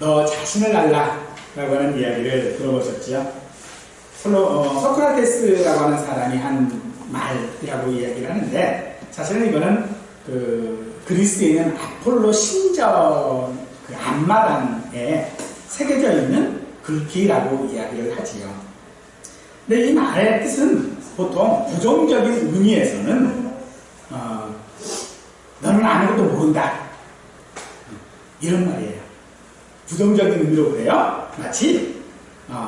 너 자신을 알라 라고 하는 이야기를 들어보셨죠? 소크라테스라고 하는 사람이 한 말이라고 이야기를 하는데, 사실은 이거는 그리스에 있는 아폴로 신전 그 앞마당에 새겨져 있는 글귀라고 이야기를 하지요. 근데 이 말의 뜻은 보통 부정적인 의미에서는 너는 아무것도 모른다 이런 말이에요. 부정적인 의미로 그래요. 마치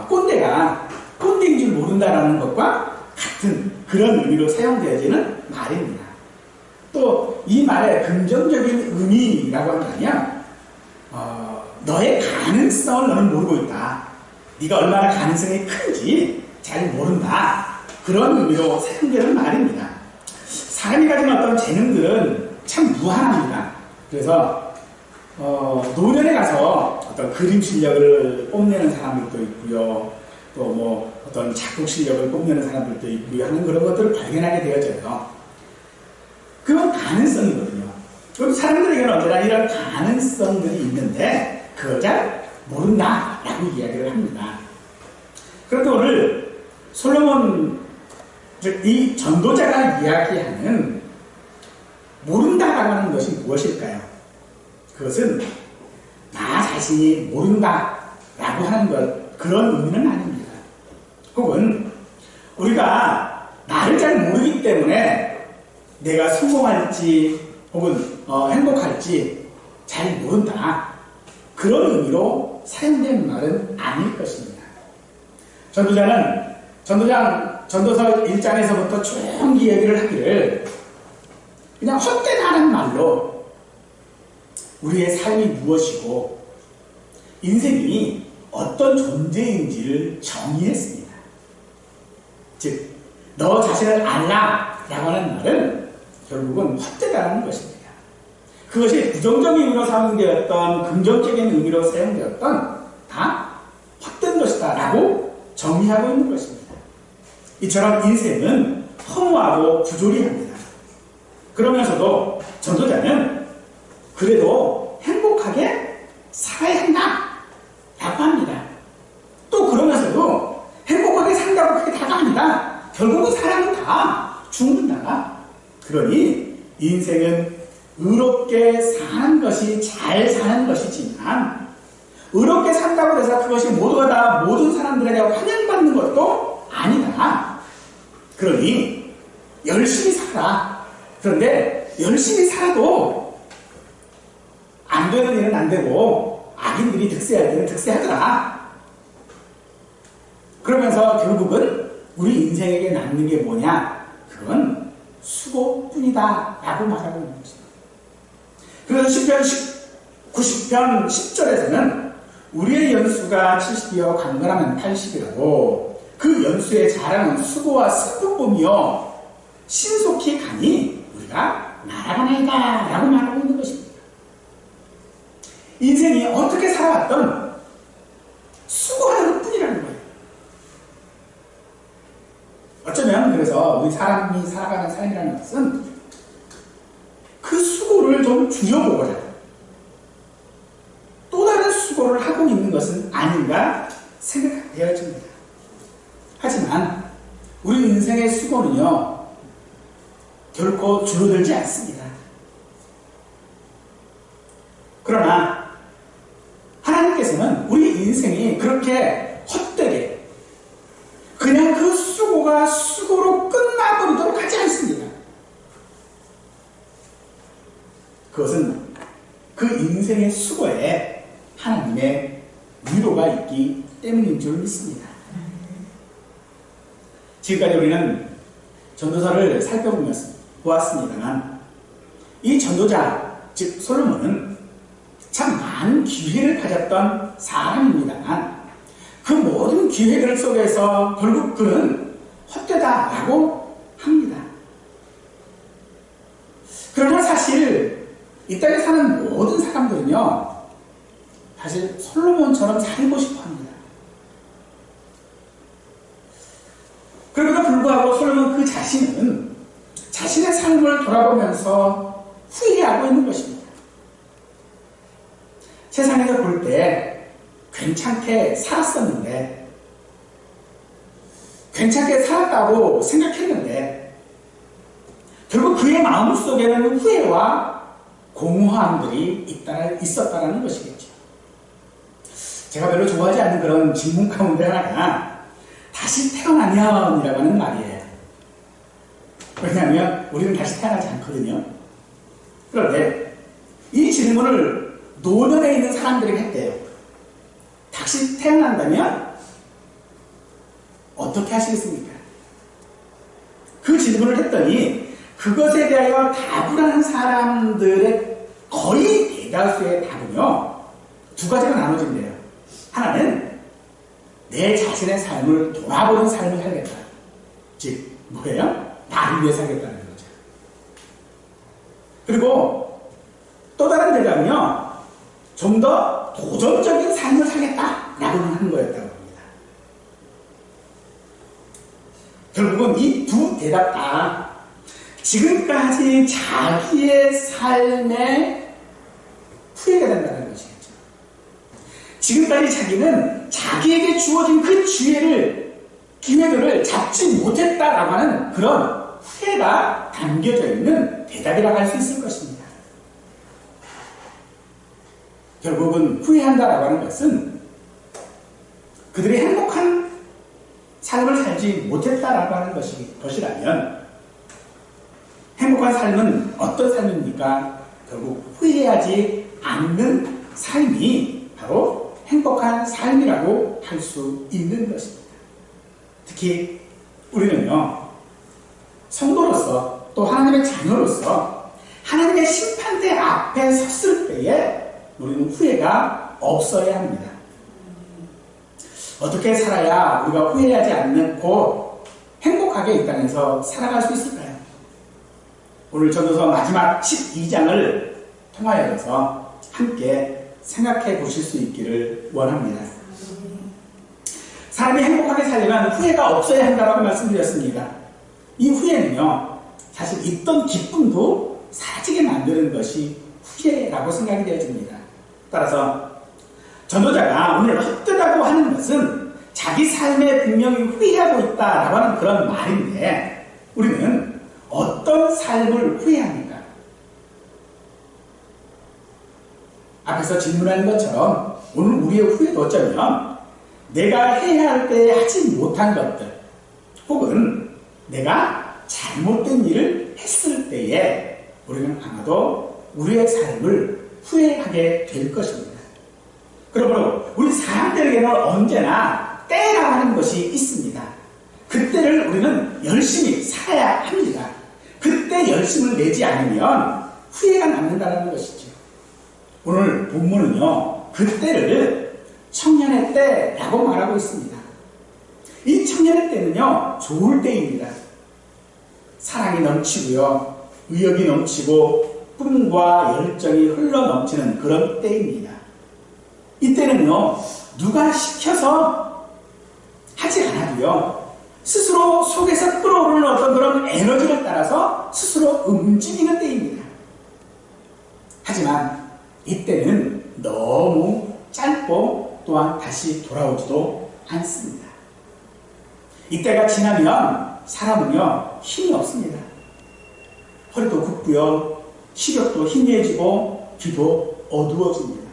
꼰대가 꼰대인 줄 모른다라는 것과 같은 그런 의미로 사용되어지는 말입니다. 또 이 말의 긍정적인 의미라고 한다면 너의 가능성을 너는 모르고 있다. 네가 얼마나 가능성이 큰지 잘 모른다. 그런 의미로 사용되는 말입니다. 사람이 가진 어떤 재능들은 참 무한합니다. 그래서 노년에 가서 어떤 그림 실력을 뽐내는 사람들도 있고요. 또 뭐 어떤 작곡 실력을 뽐내는 사람들도 있고요. 하는 그런 것들을 발견하게 되어져요. 그건 가능성이거든요. 그럼 사람들에게는 언제나 이런 가능성들이 있는데 그걸 잘 모른다라고 이야기를 합니다. 그런데 오늘 솔로몬, 즉 이 전도자가 이야기하는 모른다라고 하는 것이 무엇일까요? 그것은 나 자신이 모른다라고 하는 것, 그런 의미는 아닙니다. 혹은 우리가 나를 잘 모르기 때문에 내가 성공할지 혹은 행복할지 잘 모른다, 그런 의미로 사용된 말은 아닐 것입니다. 전도자는 전도서 1장에서부터 쭉 이야기를 하기를 그냥 헛되다는 말로 우리의 삶이 무엇이고 인생이 어떤 존재인지를 정의했습니다. 즉, 너 자신을 알라 라고 하는 말은 결국은 헛되다는 것입니다. 그것이 부정적인 의미로 사용되었던 긍정적인 의미로 사용되었던 다 헛된 것이다 라고 정의하고 있는 것입니다. 이처럼 인생은 허무하고 부조리합니다. 그러면서도 전도자는 그래도 행복하게 살아야 한다 라고 합니다. 또 그러면서도 행복하게 산다고 그게 다가 아니다. 결국은 사람은 다 죽는다. 그러니 인생은 의롭게 사는 것이 잘 사는 것이지만 의롭게 산다고 해서 그것이 모두가 다 모든 사람들에게 환영받는 것도 아니다. 그러니 열심히 살아. 그런데 열심히 살아도 안 되는 일은 안 되고 악인들이 득세할 때는 득세하더라. 그러면서 결국은 우리 인생에게 남는 게 뭐냐? 그건 수고뿐이다 라고 말하고 있는 것입니다. 그래서 시편 90편 10절에서는 우리의 연수가 70이요 강건하면 80이라고 그 연수의 자랑은 수고와 슬픔이요 신속히 가니 우리가 날아가나이다 라고 말하고 있는 것입니다. 인생이 어떻게 살아왔던 수고하는 것 뿐이라는 거예요. 어쩌면 그래서 우리 사람이 살아가는 삶이라는 것은 그 수고를 좀 줄여보고자 또 다른 수고를 하고 있는 것은 아닌가 생각되어집니다. 하지만 우리 인생의 수고는요 결코 줄어들지 않습니다. 그러나 하나님께서는 우리 인생이 그렇게 헛되게 그냥 그 수고가 수고로 끝나버리도록 하지 않습니다. 그것은 그 인생의 수고에 하나님의 위로가 있기 때문인 줄 믿습니다. 지금까지 우리는 전도서를 살펴보았습니다만 이 전도자, 즉 솔로몬은 참 많은 기회를 가졌던 사람입니다만 그 모든 기회들 속에서 결국 그는 헛되다라고 합니다. 그러나 사실 이 땅에 사는 모든 사람들은요 사실 솔로몬처럼 살고 싶어 합니다. 그럼에도 불구하고 솔로몬 그 자신은 자신의 삶을 돌아보면서 후회하고 있는 것입니다. 세상에서 볼 때 괜찮게 살았었는데, 괜찮게 살았다고 생각했는데, 결국 그의 마음속에는 후회와 공허함들이 있었다는 것이겠죠. 제가 별로 좋아하지 않는 그런 질문 가운데 하나가 다시 태어나면이라고 하는 말이에요. 왜냐하면 우리는 다시 태어나지 않거든요. 그런데 이 질문을 노년에 있는 사람들에게 했대요. 다시 태어난다면 어떻게 하시겠습니까? 그 질문을 했더니 그것에 대하여 답을 하는 사람들의 거의 대다수의 답은요, 두 가지가 나눠진대요. 하나는 내 자신의 삶을 돌아보는 삶을 살겠다. 즉 뭐예요? 나를 위해 살겠다는 거죠. 그리고 또 다른 대답은요, 좀 더 도전적인 삶을 살겠다라고 하는 거였다고 합니다. 결국은 이 두 대답 다 지금까지 자기의 삶에 후회가 된다는 것이겠죠. 지금까지 자기는 자기에게 주어진 그 기회들을 잡지 못했다라고 하는 그런 후회가 담겨져 있는 대답이라고 할 수 있을 것입니다. 결국은 후회한다라고 하는 것은 그들이 행복한 삶을 살지 못했다라고 하는 것이라면, 행복한 삶은 어떤 삶입니까? 결국 후회하지 않는 삶이 바로 행복한 삶이라고 할 수 있는 것입니다. 특히 우리는요, 성도로서 또 하나님의 자녀로서 하나님의 심판대 앞에 섰을 때에 우리는 후회가 없어야 합니다. 어떻게 살아야 우리가 후회하지 않고 행복하게 이 땅에서 살아갈 수 있을까요? 오늘 전도서 마지막 12장을 통하여서 함께 생각해 보실 수 있기를 원합니다. 사람이 행복하게 살려면 후회가 없어야 한다고 말씀드렸습니다. 이 후회는요, 사실 있던 기쁨도 사라지게 만드는 것이 후회라고 생각이 되어집니다. 따라서 전도자가 오늘 헛되다고 하는 것은 자기 삶에 분명히 후회하고 있다라고 하는 그런 말인데, 우리는 어떤 삶을 후회합니까? 앞에서 질문한 것처럼 오늘 우리의 후회도 어쩌면 내가 해야 할 때 하지 못한 것들, 혹은 내가 잘못된 일을 했을 때에 우리는 아마도 우리의 삶을 후회하게 될 것입니다. 그러므로 우리 사람들에게는 언제나 때라고 하는 것이 있습니다. 그때를 우리는 열심히 살아야 합니다. 그때 열심을 내지 않으면 후회가 남는다는 것이죠. 오늘 본문은요, 그때를 청년의 때라고 말하고 있습니다. 이 청년의 때는요, 좋을 때입니다. 사랑이 넘치고요, 의욕이 넘치고 꿈과 열정이 흘러 넘치는 그런 때입니다. 이때는요, 누가 시켜서 하지 않아도요, 스스로 속에서 끓어오르는 어떤 그런 에너지를 따라서 스스로 움직이는 때입니다. 하지만 이때는 너무 짧고 또한 다시 돌아오지도 않습니다. 이때가 지나면 사람은요, 힘이 없습니다. 허리도 굽고요, 시력도 희미해지고 귀도 어두워집니다.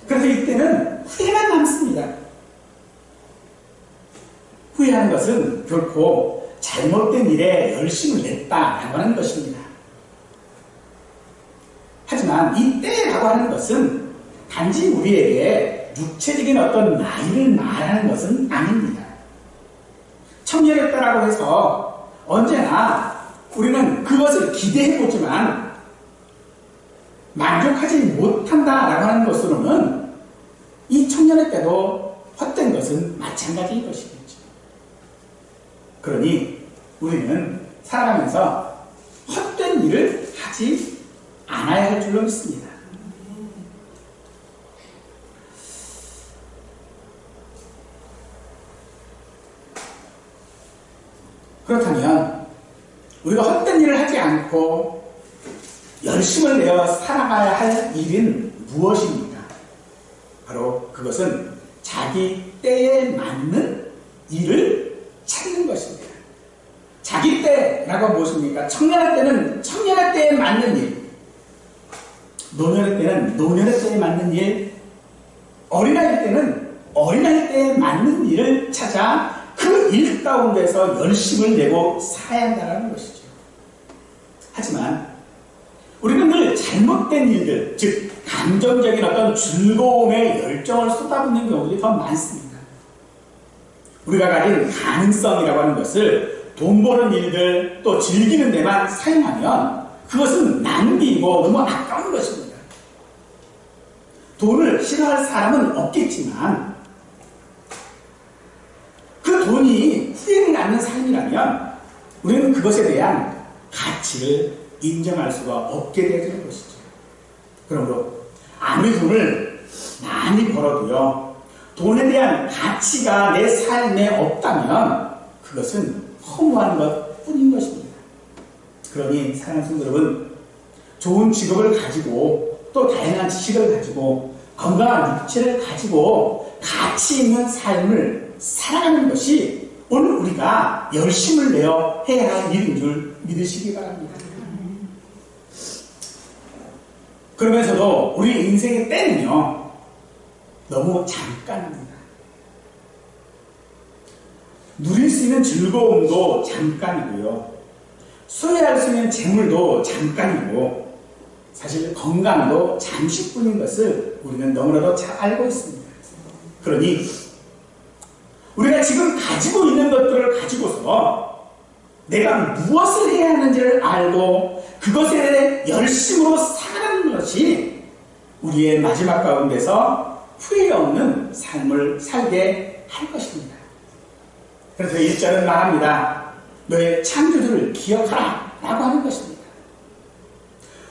그래서 이때는 후회만 남습니다. 후회하는 것은 결코 잘못된 일에 열심을 냈다라고 하는 것입니다. 하지만 이 때라고 하는 것은 단지 우리에게 육체적인 어떤 나이를 말하는 것은 아닙니다. 청년의 때라고 해서 언제나 우리는 그것을 기대해보지만 만족하지 못한다라고 하는 것으로는 이 청년의 때도 헛된 것은 마찬가지인 것이겠죠. 그러니 우리는 살아가면서 헛된 일을 하지 않아야 할 줄로 믿습니다. 그렇다면 우리가 헛된 일을 하지 않고 열심을 내어 살아가야 할 일은 무엇입니까? 바로 그것은 자기 때에 맞는 일을 찾는 것입니다. 자기 때라고 무엇입니까? 청년의 때는 청년의 때에 맞는 일, 노년의 때는 노년의 때에 맞는 일, 어린아이 때는 어린아이 때에 맞는 일을 찾아 그 일 가운데서 열심을 내고 살아야 한다는 것이죠. 하지만 우리는 늘 잘못된 일들, 즉 감정적인 어떤 즐거움에 열정을 쏟아붓는 경우들이 더 많습니다. 우리가 가진 가능성이라고 하는 것을 돈 버는 일들, 또 즐기는 데만 사용하면 그것은 낭비이고 너무 아까운 것입니다. 돈을 싫어할 사람은 없겠지만 그 돈이 후회를 낳는 삶이라면 우리는 그것에 대한 가치를 인정할 수가 없게 되는 것이죠. 그러므로 아무리 돈을 많이 벌어도요, 돈에 대한 가치가 내 삶에 없다면 그것은 허무한 것 뿐인 것입니다. 그러니 사랑하는 성도 여러분, 좋은 직업을 가지고 또 다양한 지식을 가지고 건강한 육체를 가지고 가치 있는 삶을 살아가는 것이 오늘 우리가 열심을 내어 해야 할 일인 줄 믿으시기 바랍니다. 그러면서도 우리 인생의 때는요, 너무 잠깐입니다. 누릴 수 있는 즐거움도 잠깐이고요, 소유할 수 있는 재물도 잠깐이고, 사실 건강도 잠시뿐인 것을 우리는 너무나도 잘 알고 있습니다. 그러니 우리가 지금 가지고 있는 것들을 가지고서 내가 무엇을 해야 하는지를 알고 그것에 대해 열심으로 살아가는 것이 우리의 마지막 가운데서 후회 없는 삶을 살게 할 것입니다. 그래서 1절은 말합니다. 너의 창조주를 기억하라 라고 하는 것입니다.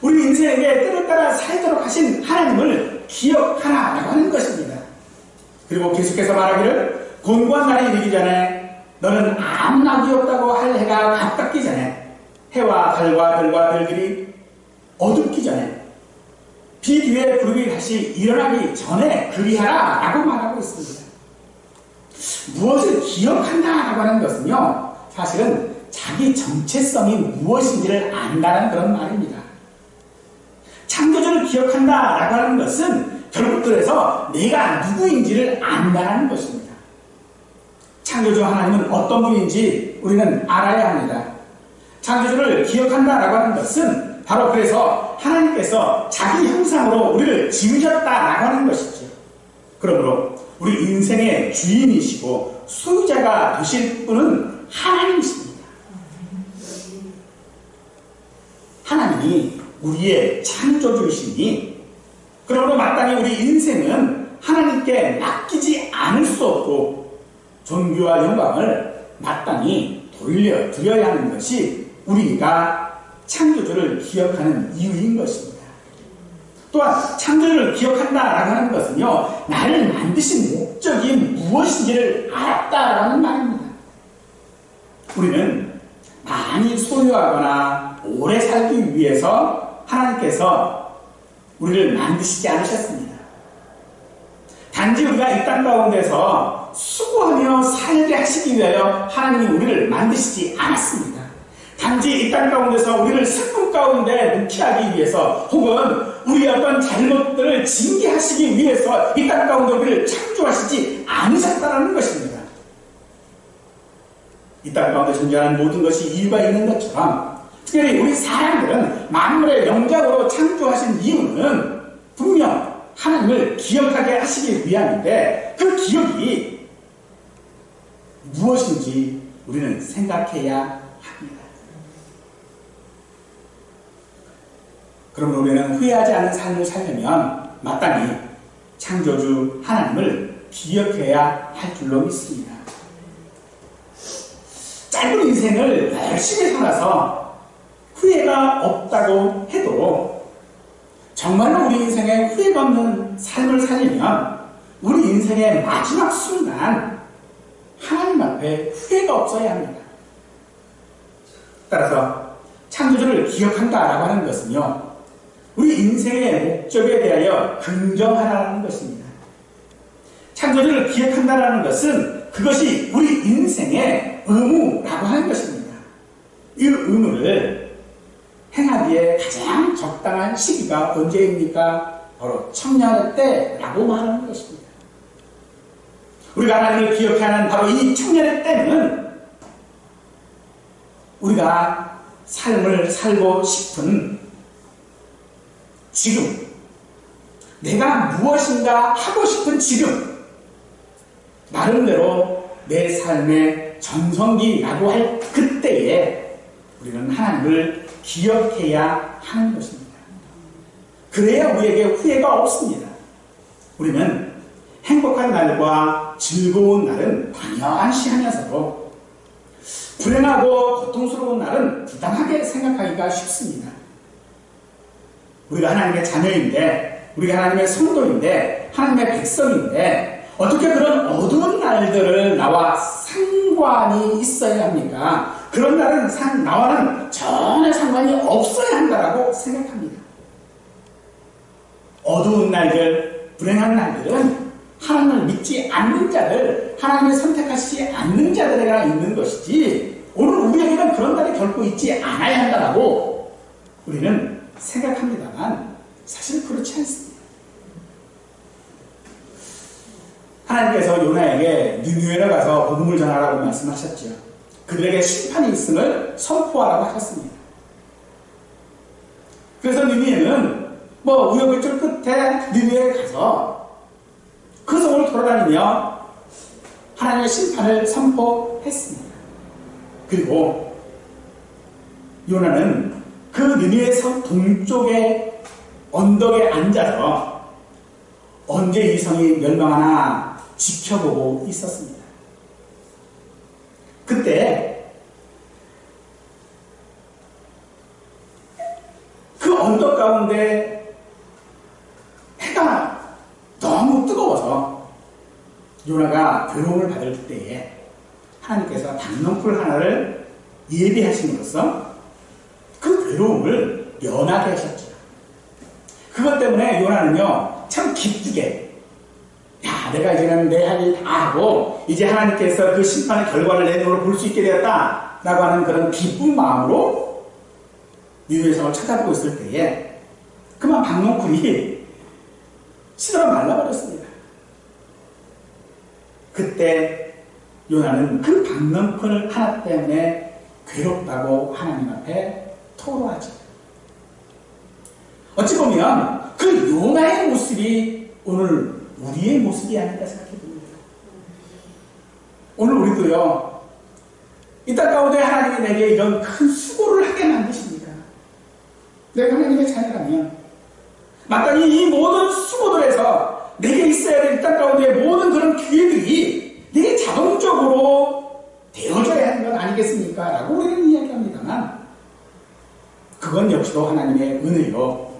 우리 인생에게 때를 따라 살도록 하신 하나님을 기억하라 라고 하는 것입니다. 그리고 계속해서 말하기를 곤고한 날이 이르기 전에 너는 아무나 귀엽다고 할 해가 가깝기 전에 해와 달과 별과 별들이 어둡기 전에 비 뒤에 구름이 다시 일어나기 전에 그리하라 라고 말하고 있습니다. 무엇을 기억한다 라고 하는 것은요, 사실은 자기 정체성이 무엇인지를 안다는 그런 말입니다. 창조주를 기억한다 라고 하는 것은 결국 그래서 내가 누구인지를 안다는 것입니다. 창조주 하나님은 어떤 분인지 우리는 알아야 합니다. 창조주를 기억한다 라고 하는 것은 바로 그래서 하나님께서 자기 형상으로 우리를 지으셨다 라고 하는 것이죠. 그러므로 우리 인생의 주인이시고 소유자가 되실 분은 하나님이십니다. 하나님이 우리의 창조주이시니 그러므로 마땅히 우리 인생은 하나님께 맡기지 않을 수 없고 존귀와 영광을 마땅히 돌려드려야 하는 것이 우리가 창조주를 기억하는 이유인 것입니다. 또한 창조주를 기억한다라고 하는 것은요, 나를 만드신 목적이 무엇인지를 알았다라는 말입니다. 우리는 많이 소유하거나 오래 살기 위해서 하나님께서 우리를 만드시지 않으셨습니다. 단지 우리가 이 땅 가운데서 수고하며 살게 하시기 위하여 하나님이 우리를 만드시지 않았습니다. 단지 이 땅 가운데서 우리를 슬픔 가운데 놓게 하기 위해서 혹은 우리의 어떤 잘못들을 징계하시기 위해서 이 땅 가운데 우리를 창조하시지 않으셨다는 것입니다. 이 땅 가운데 존재하는 모든 것이 이유가 있는 것처럼 특별히 우리 사람들은 만물의 영장으로 창조하신 이유는 분명 하나님을 기억하게 하시기 위함인데 그 기억이 무엇인지 우리는 생각해야 합니다. 그러므로 우리는 후회하지 않는 삶을 살려면 마땅히 창조주 하나님을 기억해야 할 줄로 믿습니다. 짧은 인생을 열심히 살아서 후회가 없다고 해도 정말로 우리 인생에 후회가 없는 삶을 살려면 우리 인생의 마지막 순간 하나님 앞에 후회가 없어야 합니다. 따라서 창조주를 기억한다라고 하는 것은요, 우리 인생의 목적에 대하여 긍정하라는 것입니다. 창조주를 기억한다는 것은 그것이 우리 인생의 의무라고 하는 것입니다. 이 의무를 행하기에 가장 적당한 시기가 언제입니까? 바로 청년의 때라고 말하는 것입니다. 우리가 하나님을 기억하는 바로 이 청년의 때는 우리가 삶을 살고 싶은 지금, 내가 무엇인가 하고 싶은 지금, 나름대로 내 삶의 전성기라고 할 그때에 우리는 하나님을 기억해야 하는 것입니다. 그래야 우리에게 후회가 없습니다. 우리는 행복한 날과 즐거운 날은 당연시 하면서도 불행하고 고통스러운 날은 부당하게 생각하기가 쉽습니다. 우리가 하나님의 자녀인데, 우리가 하나님의 성도인데, 하나님의 백성인데 어떻게 그런 어두운 날들을 나와 상관이 있어야 합니까? 그런 날은 나와는 전혀 상관이 없어야 한다고 생각합니다. 어두운 날들, 불행한 날들은 하나님을 믿지 않는 자들, 하나님을 선택하시지 않는 자들에게 있는 것이지, 오늘 우리에게는 그런 날이 결코 있지 않아야 한다고 우리는 생각합니다만 사실 그렇지 않습니다. 하나님께서 요나에게 니느웨로 가서 복음을 전하라고 말씀하셨죠. 그들에게 심판이 있음을 선포하라고 하셨습니다. 그래서 니느웨는 우여곡절 끝에 니느웨에 가서 그 성을 돌아다니며 하나님의 심판을 선포했습니다. 그리고 요나는 그 니느웨 성 동쪽의 언덕에 앉아서 언제 이 성이 멸망하나 지켜보고 있었습니다. 그때 그 언덕 가운데 해가 너무 뜨거워서 요나가 괴로움을 받을 때에 하나님께서 담론풀 하나를 예비하심으로써 그 괴로움을 면하게 하셨죠. 그것 때문에 요나는요, 참 기쁘게, 내가 이제는 내 할 일 다 하고 이제 하나님께서 그 심판의 결과를 내 눈으로 볼 수 있게 되었다 라고 하는 그런 기쁜 마음으로 니느웨 성을 쳐다보고 있을 때에 그만 박농쿨이 시들어 말라버렸습니다. 그때 요나는 그 박농쿨 하나 때문에 괴롭다고 하나님 앞에 토로하죠. 어찌 보면 그 요나의 모습이 오늘 우리의 모습이 아닐까 생각해 봅니다. 오늘 우리도요, 이 땅 가운데 하나님이 내게 이런 큰 수고를 하게 만드십니다. 내가 하나님의 자녀라면 마땅히 이 모든 수고들에서 내게 있어야 될 이 땅 가운데 모든 그런 기회들이 내게 자동적으로 되어져야 하는 건 아니겠습니까? 라고 우리는 이야기합니다만, 그건 역시도 하나님의 은혜요,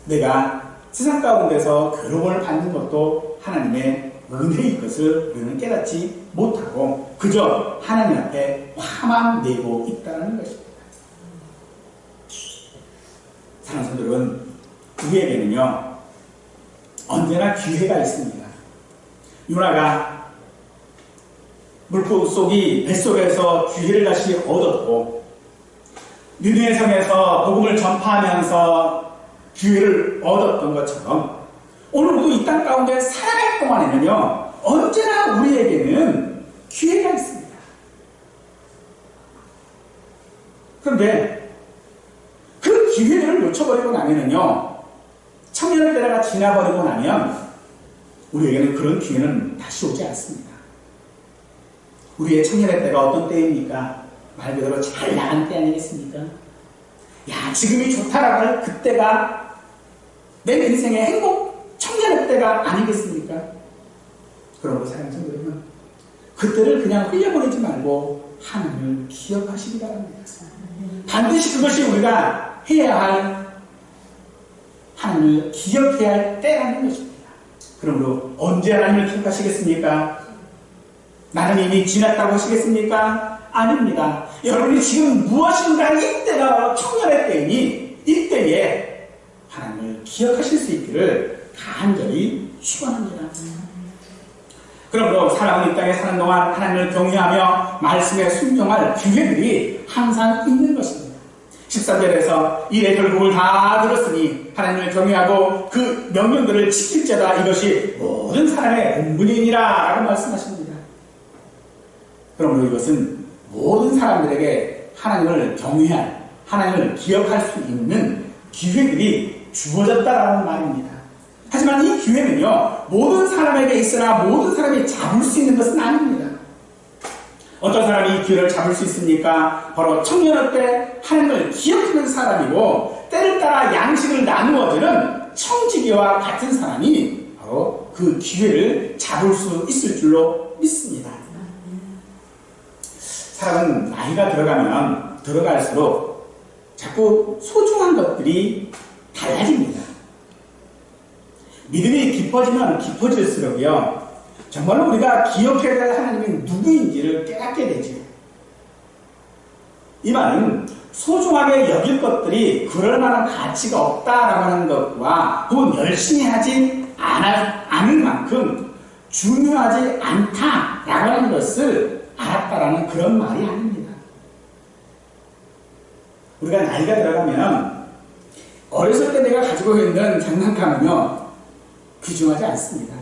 내가 세상 가운데서 괴로움을 받는 것도 하나님의 은혜인 것을 우리는 깨닫지 못하고 그저 하나님 앞에 화만 내고 있다는 것입니다. 사랑하는 성도들은 우리에게는요, 언제나 기회가 있습니다. 요나가 물고기 뱃속에서 기회를 다시 얻었고, 니느웨 성에서 복음을 전파하면서 기회를 얻었던 것처럼 오늘 우리 이 땅 가운데 살아갈 동안에는요, 언제나 우리에게는 기회가 있습니다. 그런데 그 기회를 놓쳐버리고 나면은요, 청년 때가 지나버리고 나면 우리에게는 그런 기회는 다시 오지 않습니다. 우리의 청년의 때가 어떤 때입니까? 말 그대로 잘 나간 때 아니겠습니까? 지금이 좋다라고 할 그때가 내 인생의 행복 청년의 때가 아니겠습니까? 그러므로 사랑하는 성도님은 그때를 그냥 흘려보내지 말고 하나님을 기억하시기 바랍니다. 반드시 그것이 우리가 해야 할, 하나님을 기억해야 할 때라는 것입니다. 그러므로 언제 하나님을 기억하시겠습니까? 나는 이미 지났다고 하시겠습니까? 아닙니다. 여러분이 지금 무엇인가 이때가 청년의 때이니 이때에 하나님을 기억하실 수 있기를 간절히 축원합니다. 남은 이 땅에 사는 동안 하나님을 경외하며 말씀에 순종할 기회들이 항상 있는 것입니다. 13절에서 일의 결국을 다 들었으니 하나님을 경외하고 그 명령들을 지킬자다 이것이 모든 사람의 본분이니라 라고 말씀하십니다. 그러므로 이것은 모든 사람들에게 하나님을 경외할, 하나님을 기억할 수 있는 기회들이 주어졌다라는 말입니다. 하지만 이 기회는요, 모든 사람에게 있으나 모든 사람이 잡을 수 있는 것은 아닙니다. 어떤 사람이 이 기회를 잡을 수 있습니까? 바로 청년의 때 하나님을 기억하는 사람이고 때를 따라 양식을 나누어주는 청지기와 같은 사람이 바로 그 기회를 잡을 수 있을 줄로 믿습니다. 사람은 나이가 들어가면 들어갈수록 자꾸 소중한 것들이 달라집니다. 믿음이 깊어지면 깊어질수록요, 정말로 우리가 기억해야 될 하나님이 누구인지를 깨닫게 되죠. 이 말은 소중하게 여길 것들이 그럴 만한 가치가 없다라고 하는 것과 혹은 열심히 하지 않을 만큼 중요하지 않다라고 하는 것을 알았다라는 그런 말이 아닙니다. 우리가 나이가 들어가면 어렸을 때 내가 가지고 있는 장난감은요, 귀중하지 않습니다.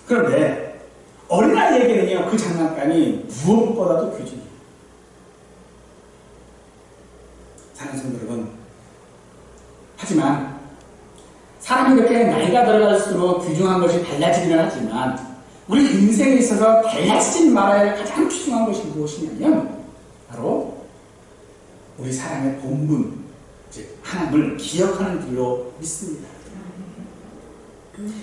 그런데 어린아이에게는요, 그 장난감이 무엇보다도 귀중해요. 사랑하는 성도 여러분, 하지만 사람이 그렇게 나이가 들어갈수록 귀중한 것이 달라지기는 하지만 우리 인생에 있어서 달라지지 말아야 할 가장 귀중한 것이 무엇이냐면 바로 우리 사람의 본분, 즉 하나님을 기억하는 길로 믿습니다.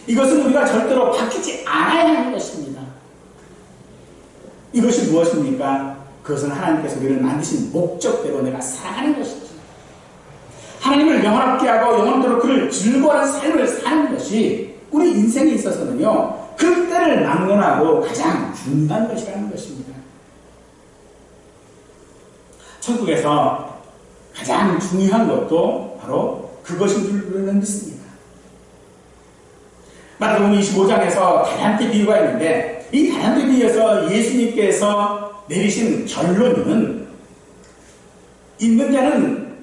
이것은 우리가 절대로 바뀌지 않아야 하는 것입니다. 이것이 무엇입니까? 그것은 하나님께서 우리를 만드신 목적대로 내가 살아가는 것이죠. 하나님을 영원하게 하고 영원토록 그를 즐거워하는 삶을 사는 것이 우리 인생에 있어서는요, 그 때를 막론하고 가장 중요한 것이라는 것입니다. 천국에서 가장 중요한 것도 바로 그것인 줄 우리는 믿습니다. 마태복음 25장에서 달란트 비유가 있는데 이 달란트 비유에서 예수님께서 내리신 결론은 있는 자는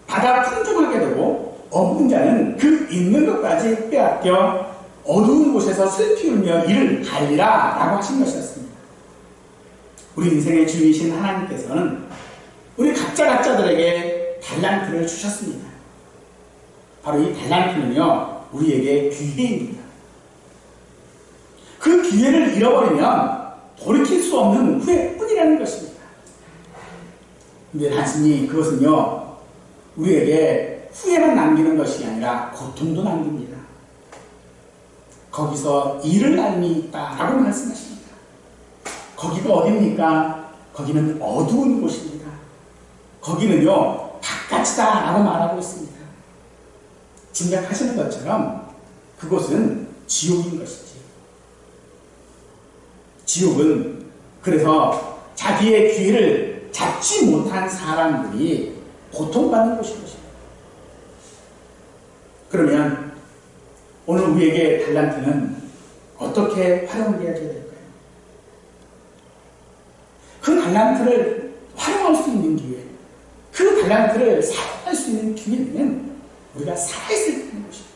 받아 풍족하게 되고 없는 자는 그 있는 것까지 빼앗겨 어두운 곳에서 슬피 울며 이를 갈리라 라고 하신 것이었습니다. 우리 인생의 주인이신 하나님께서는 우리 각자들에게 달란트를 주셨습니다. 바로 이 달란트는요, 우리에게 기회입니다. 그 기회를 잃어버리면 돌이킬 수 없는 후회뿐이라는 것입니다. 근데 단순히 그것은요, 우리에게 후회만 남기는 것이 아니라 고통도 남깁니다. 거기서 이를 날미 있다라고 말씀하십니다. 거기가 어디입니까? 거기는 어두운 곳입니다. 거기는요, 바깥이다라고 말하고 있습니다. 짐작하시는 것처럼 그곳은 지옥인 것이지. 지옥은 그래서 자기의 기회를 잡지 못한 사람들이 고통받는 곳인 것입니다. 그러면 오늘 우리에게 달란트는 어떻게 활용되어야 될까요? 그 달란트를 활용할 수 있는 기회, 그 달란트를 사용할 수 있는 기회는 우리가 살아있을 때 하는 것입니다.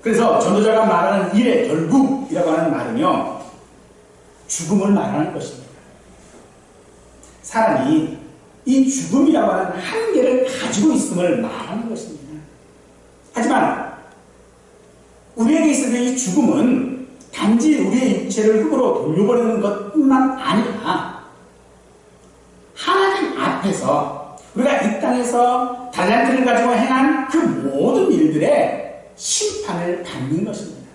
그래서 전도자가 말하는 일의 결국이라고 하는 말은요, 죽음을 말하는 것입니다. 사람이 이 죽음이라고 하는 한계를 가지고 있음을 말하는 것입니다. 하지만 우리에게 있어서 이 죽음은 단지 우리의 육체를 흙으로 돌려버리는 것뿐만 아니라 하나님 앞에서 우리가 이 땅에서 달란트를 가지고 행한 그 모든 일들의 심판을 받는 것입니다.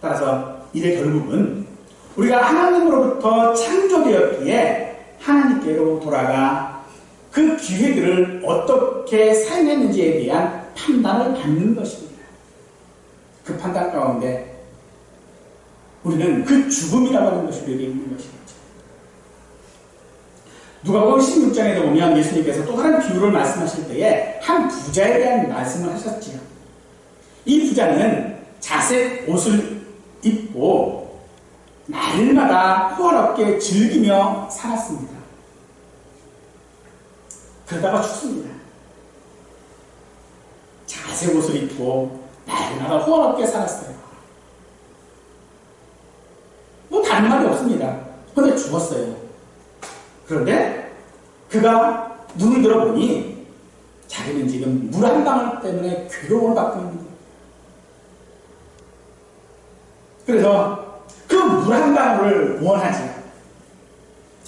따라서 일의 결국은 우리가 하나님으로부터 창조되었기에 하나님께로 돌아가 그 기회들을 어떻게 사용했는지에 대한 판단을 받는 것입니다. 그 판단 가운데 우리는 그 죽음이라고 하는 것이 우리에게 있는 것입니다. 누가복음 16장에 보면 예수님께서 또 다른 비유를 말씀하실 때에 한 부자에 대한 말씀을 하셨지요. 이 부자는 자색 옷을 입고 날마다 호화롭게 즐기며 살았습니다. 그러다가 죽습니다. 자색 옷을 입고 날마다 호화롭게 살았어요. 뭐 다른 말이 없습니다. 그런데 죽었어요. 그런데 그가 눈을 들어보니 자기는 지금 물 한 방울 때문에 괴로움을 받고 있는 거예요. 그래서 그 물 한 방울을 원하지.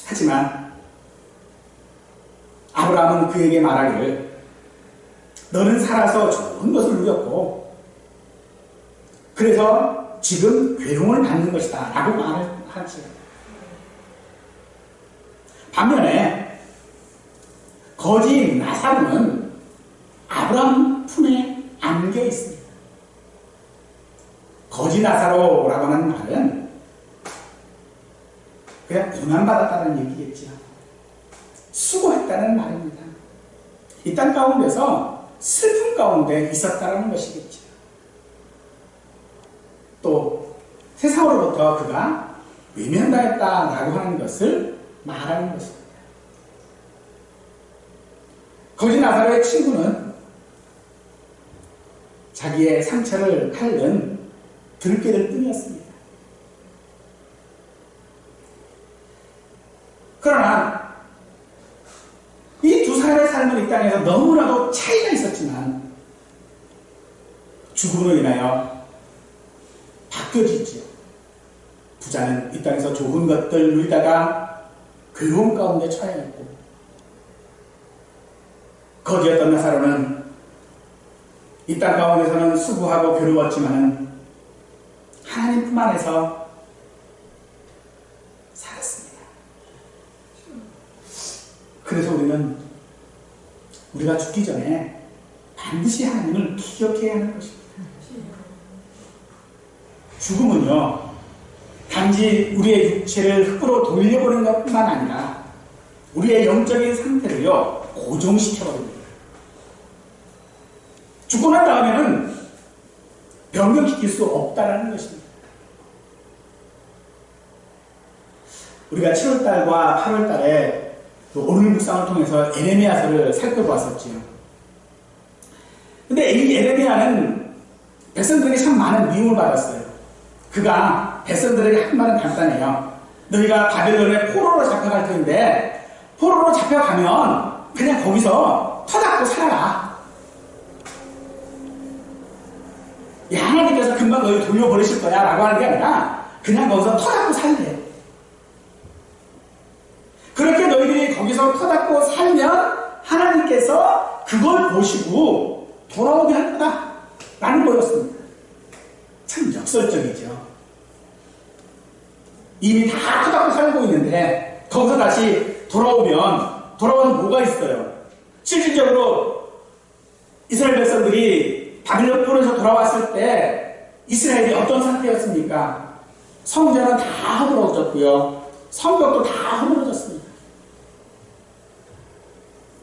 하지만 아브라함은 그에게 말하기를 너는 살아서 좋은 것을 누렸고 그래서 지금 괴로움을 받는 것이다 라고 말을 하지. 반면에 거지 나사로는 아브라함 품에 안겨 있습니다. 거지 나사로라고 하는 말은 그냥 고난받았다는 얘기겠죠. 수고했다는 말입니다. 이 땅 가운데서 슬픔 가운데 있었다는 것이겠죠. 또 세상으로부터 그가 외면당했다라고 하는 것을 말하는 것입니다. 거지 나사로의 친구는 자기의 상처를 핥는 들깨를 뿐이었습니다. 그러나 이 두 사람의 삶은 이 땅에서 너무나도 차이가 있었지만 죽음으로 인하여 바뀌어지죠. 부자는 이 땅에서 좋은 것들 누리다가 괴로움 가운데 처해 있고 거지였던 나사로는 이 땅 가운데서는 수고하고 괴로웠지만 하나님 품 안에서 살았습니다. 그래서 우리가 죽기 전에 반드시 하나님을 기억해야 하는 것입니다. 죽음은요, 단지 우리의 육체를 흙으로 돌려보는 것뿐만 아니라 우리의 영적인 상태를요, 고정시켜버립니다. 죽고 난 다음에는 변경시킬 수 없다는 것입니다. 우리가 7월달과 8월달에 오늘 묵상을 통해서 에레미야서를 살펴보았었지요. 근데 이 에레미야는 백성들에게 참 많은 미움을 받았어요. 그가 백성들에게 한 말은 간단해요. 너희가 바벨론의 포로로 잡혀갈 텐데 포로로 잡혀가면 그냥 거기서 터잡고 살아라. 하나님께서 금방 너희 돌려버리실 거야 라고 하는 게 아니라 그냥 거기서 터잡고 살래. 그렇게 너희들이 거기서 터잡고 살면 하나님께서 그걸 보시고 돌아오게 할 거다 라는 거였습니다. 참 역설적이죠. 이미 다 터잡고 살고 있는데 거기서 다시 돌아오면 뭐가 있어요? 실질적으로 이스라엘 백성들이 바빌론 포로에서 돌아왔을 때 이스라엘이 어떤 상태였습니까? 성전은 다 허물어졌고요. 성벽도 다 허물어졌습니다.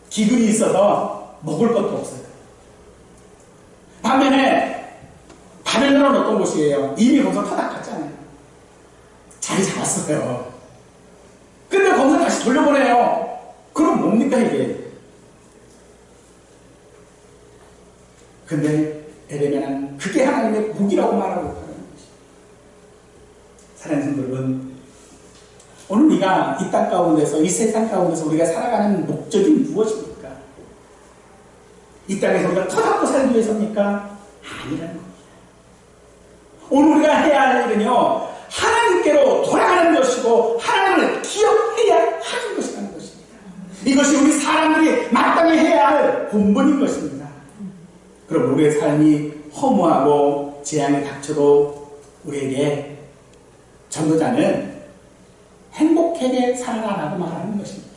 기근이 있어서 먹을 것도 없어요. 반면에 바벨론은 어떤 곳이에요? 이미 거기서 터닥갔잖아요. 자리 잡았어요. 근데 거기서 다시 돌려보내요. 그럼 뭡니까 이게? 근데 에레미야는 그게 하나님의 복이라고 말하고 있다는 것입니다. 사랑하는 성도 여러분, 오늘 우리가 이 땅 가운데서, 이 세상 가운데서 우리가 살아가는 목적이 무엇입니까? 이 땅에서 우리가 터잡고 살기 위해서입니까? 아니라는 겁니다. 오늘 우리가 해야 할 일은요, 하나님께로 돌아가는 것이고 하나님을 기억해야 하는 것이라는 것입니다. 이것이 우리 사람들이 마땅히 해야 할 본분인 것입니다. 그럼 우리의 삶이 허무하고 재앙이 닥쳐도 우리에게 전도자는 행복하게 살아라라고 말하는 것입니다.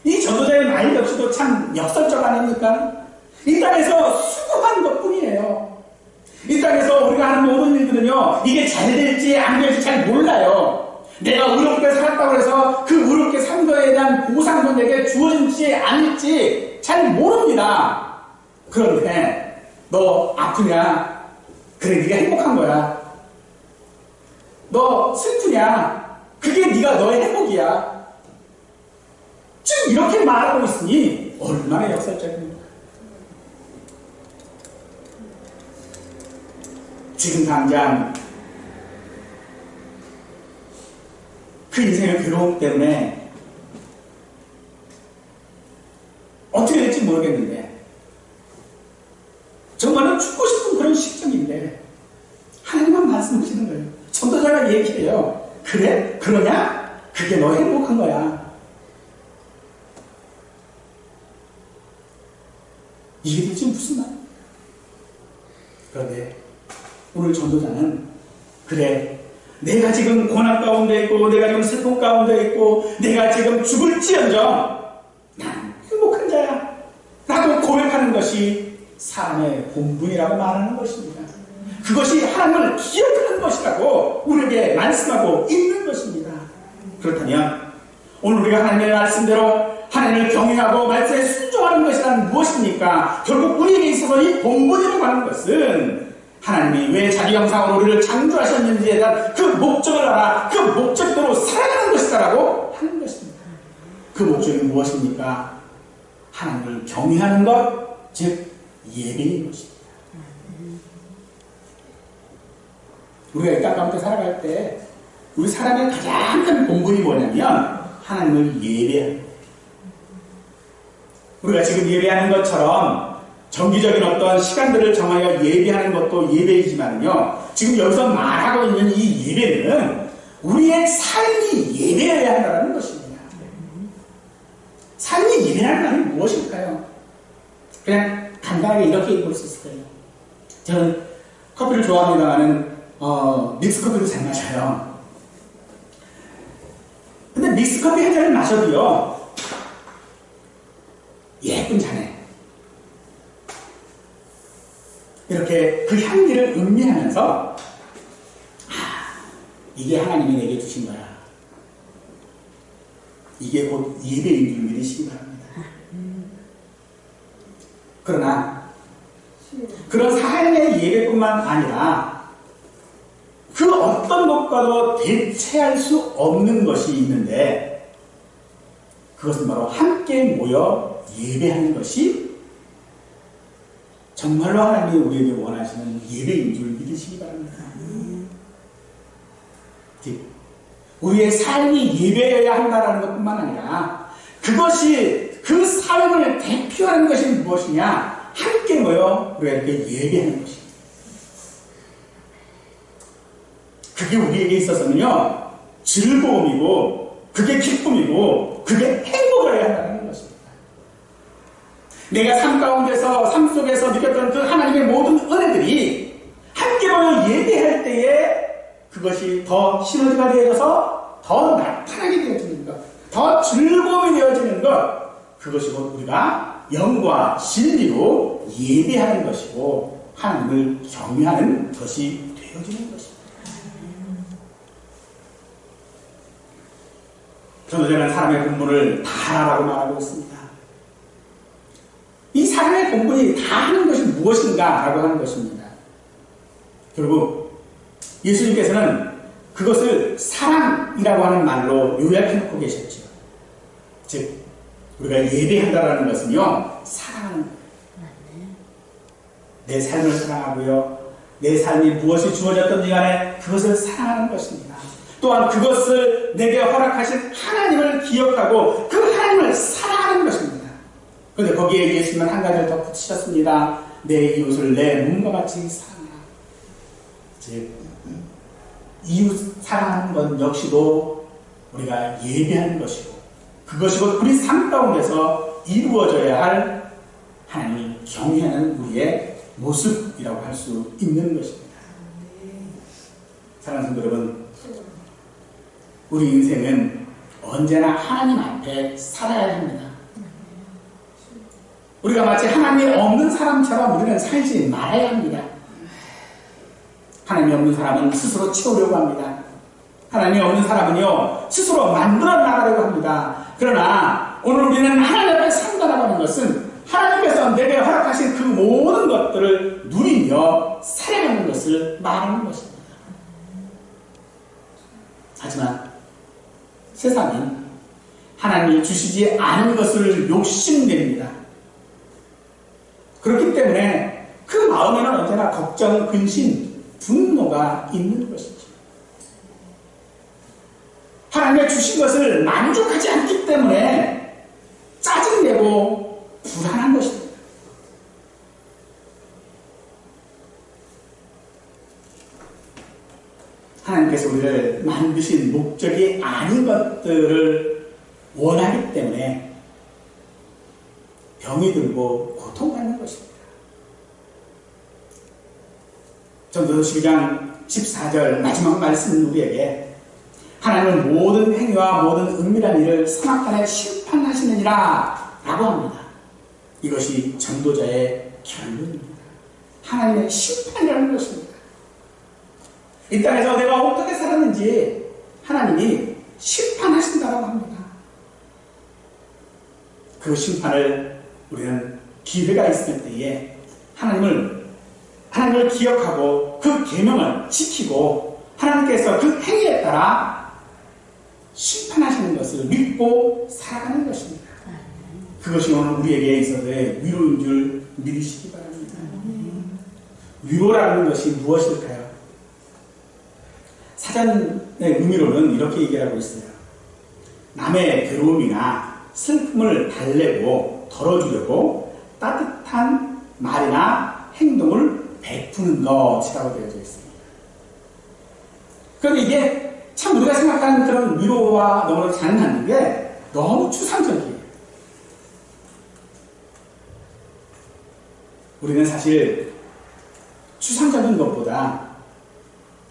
이 전도자의 말 역시도 참 역설적 아닙니까? 이 땅에서 수고한 것뿐이에요. 이 땅에서 우리가 하는 모든 일들은요, 이게 잘 될지 안 될지 잘 몰라요. 내가 의롭게 살았다고 해서 그 의롭게 산 거에 대한 보상도 내게 주어질지 아닐지 잘 모릅니다. 그런데 너 아프냐? 그래, 네가 행복한 거야. 너 슬프냐? 그게 네가 너의 행복이야. 지금 이렇게 말하고 있으니 얼마나 역설적입니까? 지금 당장 그 인생의 괴로움 때문에 어떻게 될지 모르겠는데 정말로 죽고 싶은 그런 시점인데 하나님만 말씀하시는 거예요. 전도자가 얘기해요. 그래? 그러냐? 그게 너 행복한 거야. 이게 도대체 무슨 말이야? 그런데 오늘 전도자는 그래, 내가 지금 고난 가운데 있고 내가 지금 슬픔 가운데 있고 내가 지금 죽을지언정 난 행복한 자야 라고 고백하는 것이 사람의 본분이라고 말하는 것입니다. 그것이 하나님을 기억하는 것이라고 우리에게 말씀하고 있는 것입니다. 그렇다면 오늘 우리가 하나님의 말씀대로 하나님을 경외하고 말씀에 순종하는 것이란 무엇입니까? 결국 우리에게 있어서 이 본분이라고 하는 것은 하나님이 왜 자기 형상으로 우리를 창조하셨는지에 대한 그 목적을 알아 그 목적대로 살아가는 것이다라고 하는 것입니다. 그 목적이 무엇입니까? 하나님을 경외하는 것, 즉 예배인 것입니다. 우리가 이 땅 가운데 살아갈 때 우리 사람의 가장 큰 본분이 뭐냐면 하나님을 예배하는 것. 우리가 지금 예배하는 것처럼 정기적인 어떤 시간들을 정하여 예배하는 것도 예배이지만요. 지금 여기서 말하고 있는 이 예배는 우리의 삶이 예배여야 한다는 것입니다. 삶이 예배라는 말이 무엇일까요? 그냥 간단하게 이렇게 읽을 수 있을 거예요. 저는 커피를 좋아합니다만은 믹스커피도 잘 마셔요. 근데 믹스커피 한 잔을 마셔도요. 예쁜 잔에 이렇게 그 향기를 음미하면서 이게 하나님이 내게 주신 거야. 이게 곧 예배인 줄 믿으시기 바랍니다. 그러나 그런 삶의 예배뿐만 아니라 그 어떤 것과도 대체할 수 없는 것이 있는데 그것은 바로 함께 모여 예배하는 것이 정말로 하나님이 우리에게 원하시는 예배인 줄 믿으시기 바랍니다. 우리의 삶이 예배여야 한다는 것뿐만 아니라 그것이 그 삶을 대표하는 것이 무엇이냐? 함께 모여 우리가 이렇게 예배하는 것입니다. 그게 우리에게 있어서는요, 즐거움이고, 그게 기쁨이고, 그게 행복을 해야 한다는 것입니다. 내가 삶 가운데서, 삶 속에서 느꼈던 그 하나님의 모든 은혜들이 함께 모여 예배할 때에 그것이 더 시너지가 되어져서 더 나타나게 되어지는 것, 더 즐거움이 되어지는 것, 그것이 곧 우리가 영과 진리로 예배하는 것이고 하나님을 경외하는 것이 되어지는 것입니다. 전도자는 사람의 본분을 다 하라고 말하고 있습니다. 이 사람의 본분이 다 하는 것이 무엇인가 라고 하는 것입니다. 결국 예수님께서는 그것을 사랑이라고 하는 말로 요약해놓고 계셨죠. 즉 우리가 예배한다라는 것은요, 사랑하는 거예요. 내 삶을 사랑하고요, 내 삶이 무엇이 주어졌든지 간에 그것을 사랑하는 것입니다. 또한 그것을 내게 허락하신 하나님을 기억하고 그 하나님을 사랑하는 것입니다. 그런데 거기에 예수님은 한 가지를 더 붙이셨습니다. 내 이웃을 내 몸과 같이 사랑하라. 즉 이웃 사랑하는 것 역시도 우리가 예배하는 것이고 그것이 곧 우리 삶 가운데서 이루어져야 할 하나님을 경외하는 우리의 모습이라고 할 수 있는 것입니다. 사랑하는 성도 여러분, 우리 인생은 언제나 하나님 앞에 살아야 합니다. 우리가 마치 하나님이 없는 사람처럼 우리는 살지 말아야 합니다. 하나님이 없는 사람은 스스로 채우려고 합니다. 하나님이 없는 사람은요, 스스로 만들어 나가려고 합니다. 그러나 오늘 우리는 하나님 앞에 산다라고 하는 것은 하나님께서 내게 허락하신 그 모든 것들을 누리며 살아가는 것을 말하는 것입니다. 하지만 세상은 하나님이 주시지 않은 것을 욕심냅니다. 그렇기 때문에 그 마음에는 언제나 걱정, 근심, 분노가 있는 것이죠. 하나님의 주신 것을 만족하지 않기 때문에 짜증내고 불안한 것입니다. 하나님께서 우리를 만드신 목적이 아닌 것들을 원하기 때문에 병이 들고 고통받는 것입니다. 전도서 12장 14절 마지막 말씀 우리에게 하나님은 모든 행위와 모든 은밀한 일을 사막간에 심판하시느니라 라고 합니다. 이것이 전도자의 결론입니다. 하나님의 심판이라는 것입니다. 이 땅에서 내가 어떻게 살았는지 하나님이 심판하신다고 합니다. 그 심판을 우리는 기회가 있을 때에 하나님을 기억하고 그 계명을 지키고 하나님께서 그 행위에 따라 심판하시는 것을 믿고 살아가는 것입니다. 그것이 오늘 우리에게 있어서의 위로인 줄 믿으시기 바랍니다. 위로라는 것이 무엇일까요? 사전의 의미로는 이렇게 얘기하고 있어요. 남의 괴로움이나 슬픔을 달래고 덜어주려고 따뜻한 말이나 행동을 베푸는 것이라고 되어져 있습니다. 그런데 이게 참 우리가 생각하는 그런 위로와 너무나 잘 맞는 게 너무 추상적이에요. 우리는 사실 추상적인 것보다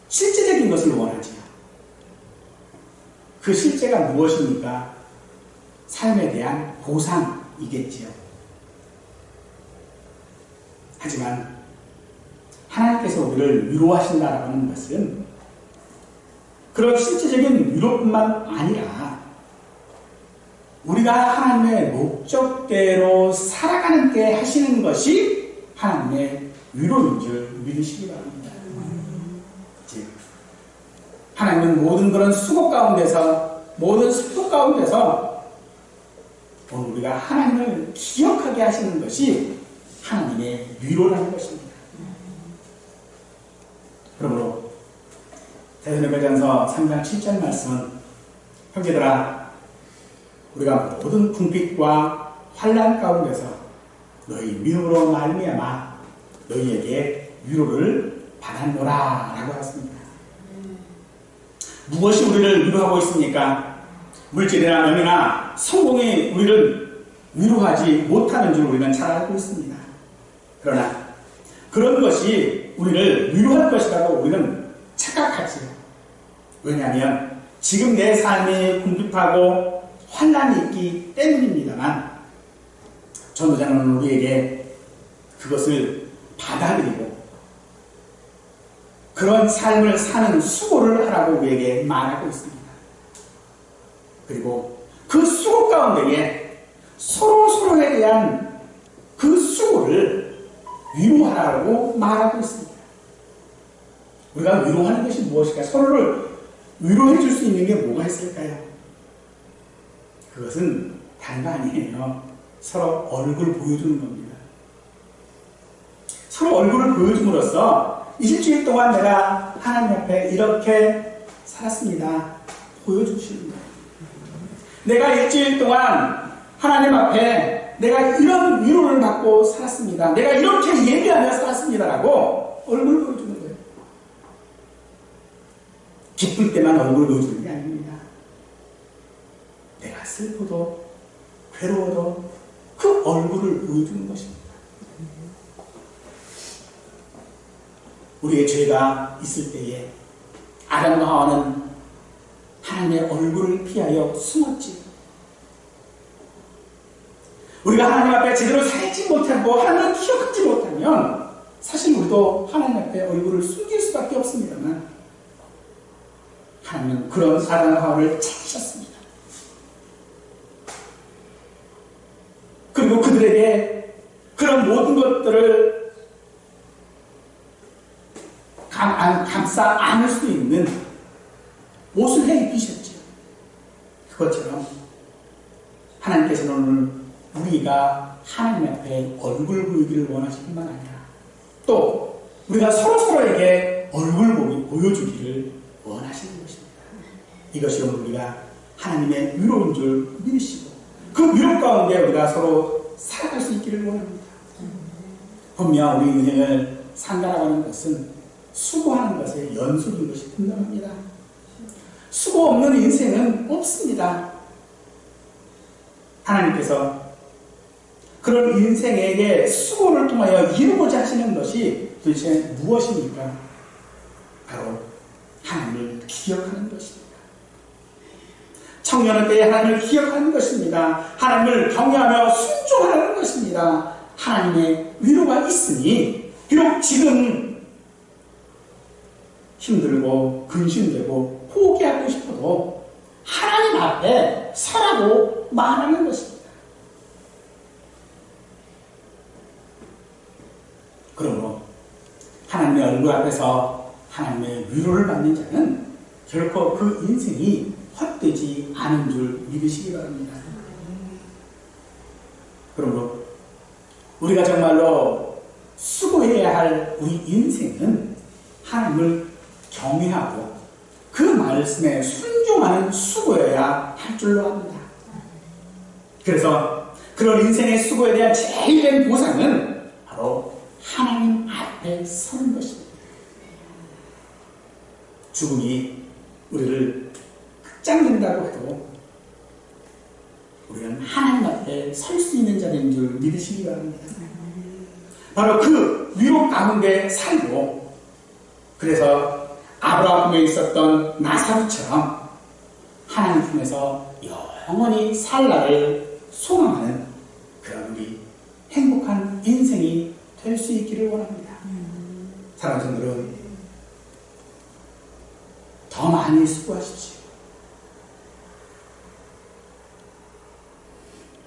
실제적인 것을 원하지요. 그 실제가 무엇입니까? 삶에 대한 보상이겠지요. 하지만 하나님께서 우리를 위로하신다라고 하는 것은 그런 실제적인 위로뿐만 아니라 우리가 하나님의 목적대로 살아가는 때 하시는 것이 하나님의 위로인 줄 믿으시기 바랍니다. 하나님은 모든 그런 수고 가운데서, 모든 슬픔 가운데서 오늘 우리가 하나님을 기억하게 하시는 것이 하나님의 위로라는 것입니다. 그러므로 데살로니가전서 3장 7절 말씀은 형제들아 우리가 모든 궁핍과 환난 가운데서 너희 믿음으로 말미암아 너희에게 위로를 받았노라 라고 하셨습니다. 무엇이 우리를 위로하고 있습니까? 물질이나 명예나 성공이 우리를 위로하지 못하는 줄 우리는 잘 알고 있습니다. 그러나 그런 것이 우리를 위로할 것이라고 우리는 착각하지요. 왜냐하면 지금 내 삶이 궁핍하고 환난이 있기 때문입니다만 전도자는 우리에게 그것을 받아들이고 그런 삶을 사는 수고를 하라고 우리에게 말하고 있습니다. 그리고 그 수고 가운데에 서로에 대한 그 수고를 위로하라고 말하고 있습니다. 우리가 위로하는 것이 무엇일까? 서로를 위로해 줄 수 있는 게 뭐가 있을까요? 그것은 다른 거 아니에요. 서로 얼굴 보여주는 겁니다. 서로 얼굴을 보여줌으로써 일주일 동안 내가 하나님 앞에 이렇게 살았습니다. 보여주시는 거예요. 내가 일주일 동안 하나님 앞에 내가 이런 위로를 받고 살았습니다. 내가 이렇게 예배하며 살았습니다라고 얼굴 보여주는 거예요. 기쁠 때만 얼굴 보여주는 게 아닙니다. 내가 슬퍼도 괴로워도 그 얼굴을 보여주는 것입니다. 우리의 죄가 있을 때에 아담과 하와는 하나님의 얼굴을 피하여 숨었지. 우리가 하나님 앞에 제대로 살지 못하고 하나님을 기억하지 못하면 사실 우리도 하나님 앞에 얼굴을 숨길 수밖에 없습니다만 하나님은 그런 아담과 하와를 찾으셨습니다. 그리고 그들에게 것들을 감싸 안을 수 있는 옷을 해 입히셨죠. 그것처럼 하나님께서는 오늘 우리가 하나님 앞에 얼굴 보이기를 원하실 뿐만 아니라 또 우리가 서로에게 얼굴 보여주기를 원하시는 것입니다. 이것이 오늘 우리가 하나님의 위로인 줄 믿으시고 그 위로 가운데 우리가 서로 살아갈 수 있기를 원합니다. 분명 우리 인생을 산다라고 하는 것은 수고하는 것의 연속인 것이 분명합니다. 수고 없는 인생은 없습니다. 하나님께서 그런 인생에게 수고를 통하여 이루고자 하시는 것이 도대체 무엇입니까? 바로 하나님을 기억하는 것입니다. 청년의 때에 하나님을 기억하는 것입니다. 하나님을 경외하며 순종하는 것입니다. 하나님의 위로가 있으니 비록 지금 힘들고 근심되고 포기하고 싶어도 하나님 앞에 서라고 말하는 것입니다. 그러므로 하나님의 얼굴 앞에서 하나님의 위로를 받는 자는 결코 그 인생이 헛되지 않은 줄 믿으시기 바랍니다. 그러므로 우리가 정말로 수고해야 할 우리 인생은 하나님을 경외하고 그 말씀에 순종하는 수고여야 할 줄로 압니다. 그래서 그런 인생의 수고에 대한 제일된 보상은 바로 하나님 앞에 서는 것입니다. 죽음이 우리를 끝장낸다고 해도 우리는 하나님 앞에 설 수 있는 자인 줄 믿으시기 바랍니다. 바로 그 위로 가운데 살고 그래서 아브라함에 있었던 나사로처럼 하나님 품에서 영원히 살 날을 소망하는 그런 우리 행복한 인생이 될 수 있기를 원합니다. 사랑하는 성도들은 더 많이 수고하십시오.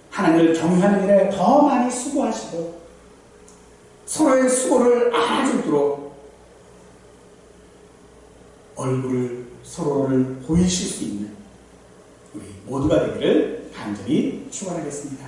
하나님을 경외하는 일에 더 많이 수고하시고 서로의 수고를 알아주도록 얼굴을 서로를 보이실 수 있는 우리 모두가 되기를 간절히 축원하겠습니다.